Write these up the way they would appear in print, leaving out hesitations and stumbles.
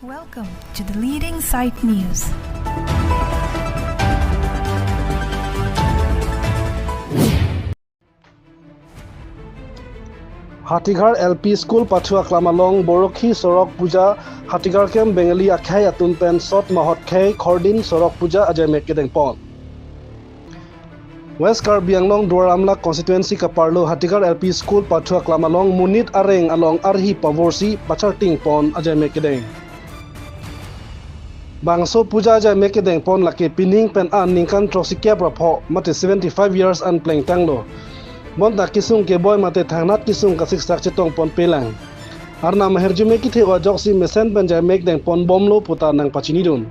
Welcome to the leading site news. Hatigar LP School Patua Klamalong Borokhi Sorok Puja Hatigar Kem Bengali Akhai Atun Pen Sot Mahot Khai Khordin Sorok Puja Ajay Mekedeng Pon West Karbi Anglong Dwaramla Constituency Kaparlo Hatigar LP School Patua Klamalong Munit Areng along Arhi Pavorsi Pacharting Pon Ajay Mekedeng Bangso Puja Ajay Mekedeng Pon Laki Pining Pen An Ningkan Trosikia Prapo Mate 75 years and Pleng Tanglo Bonta kisung ke boy mate thangnat kisung kasik sak chetong pon pelang arna maherjume ki thewa joksi mesen banjai mek deng pon bomlo puta nang pachinidun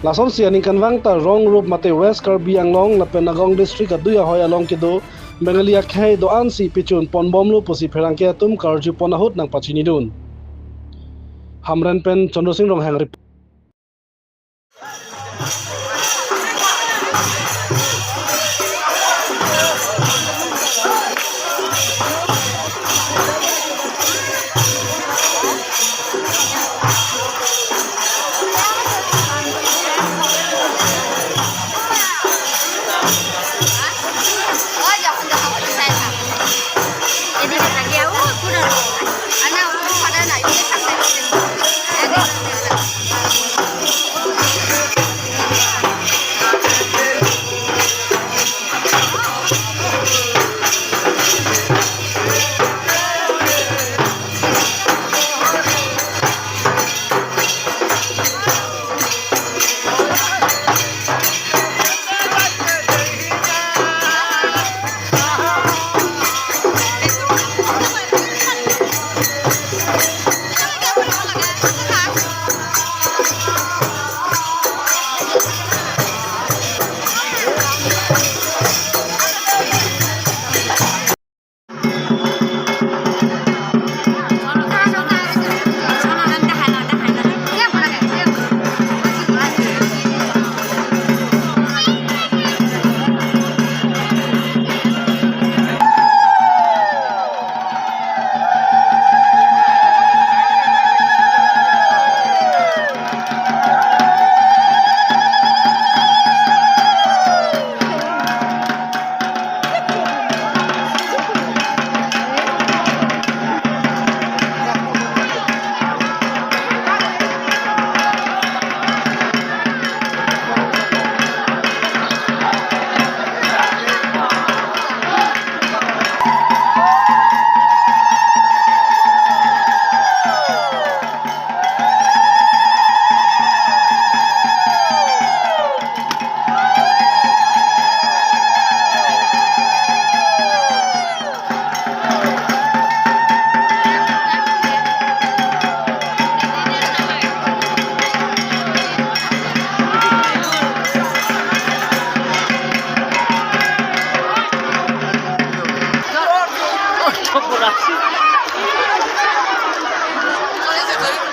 lasom sianing kanwang ta rong rup mate West Karbi Anglong la Penagong district aduya hoya long ke do bengalia khai do ansi pichun pon bomlo posi pherangke tum karju ponahut nang pachinidun hamran pen Chandra Singh rong hang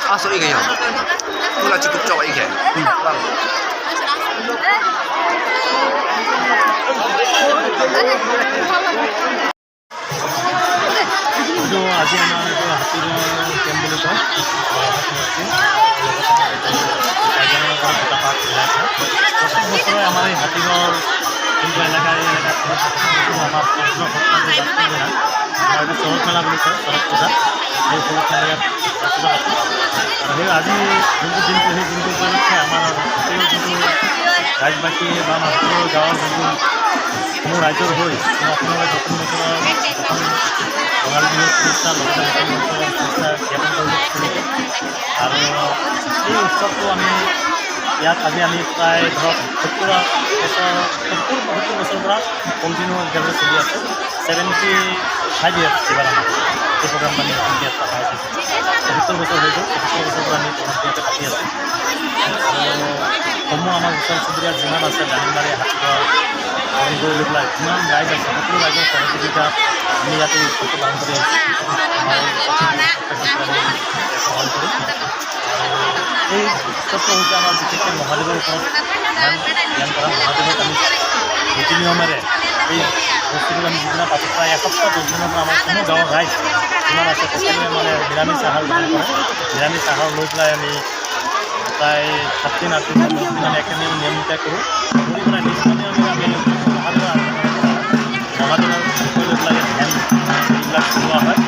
Masuk ini ya. Mula cukup cowok ini. Bang. जो आज हमारे जो हाथी camp था प्रत्येक बছর हमारे हाथीगढ़ जो एलाकाय सड़क मेला भी सड़क पूजा ये सड़क मेला पूजा और आज जो दिन को दिन उपलक्षे जो राजबासी गाँव जो राज्यर हो नतुन बছर बंगाली बिहु शुभेच्छा नतुन बছर शुभेच्छा ज्ञापन और ये उत्सव को ইয়াত আজি আমি প্ৰায় ধৰক 70 বছৰ পৰা কণ্টিনিউ হিচাপে চলি আছে 75 ইয়াৰ্ছ এবাৰ আমাৰ এই প্ৰগ্ৰাম আমি ইয়াত পতা হৈছে 70 বছৰ হৈ গ'ল 70 বছৰ পৰা আমি ইয়াতে পাতি আছোঁ আৰু সমূহ আমাৰ ওচৰ চুবুৰীয়া যিমান আছে দানিমবাৰী হাতীগড় অৰুণগড় লৈ পেলাই যিমান ৰাইজ আছে সকলো ৰাইজৰ সহযোগিতা আমি ইয়াতে উৎসৱটো পালন কৰি আহিছোঁ এই উৎসৱটো হৈছে আমাৰ বিশেষকৈ মহাদেৱৰ ওপৰত ধ্যান কৰা মহাদেৱক আমি নীতি নিয়মেৰে এই বস্তুটো আমি যিদিনা পাছত প্ৰায় এসপ্তাহ 10 দিনৰ পৰা আমাৰ কোনো গাঁৱৰ ৰাইজ যিমান আছে সকলোৱে মানে নিৰামিষ আহাৰ গ্ৰহণ কৰে। নিৰামিষ আহাৰ লৈ পেলাই আমি প্ৰায় 7 দিন 8 দিন 10 দিন আমি একেদিন নিয়মিত কৰোঁ। কৰি পেলাই নেক্সট দিনা আমি মহাদেৱৰ বিষয় লৈ পেলাই ধ্যান এইবিলাক চলোৱা হয়।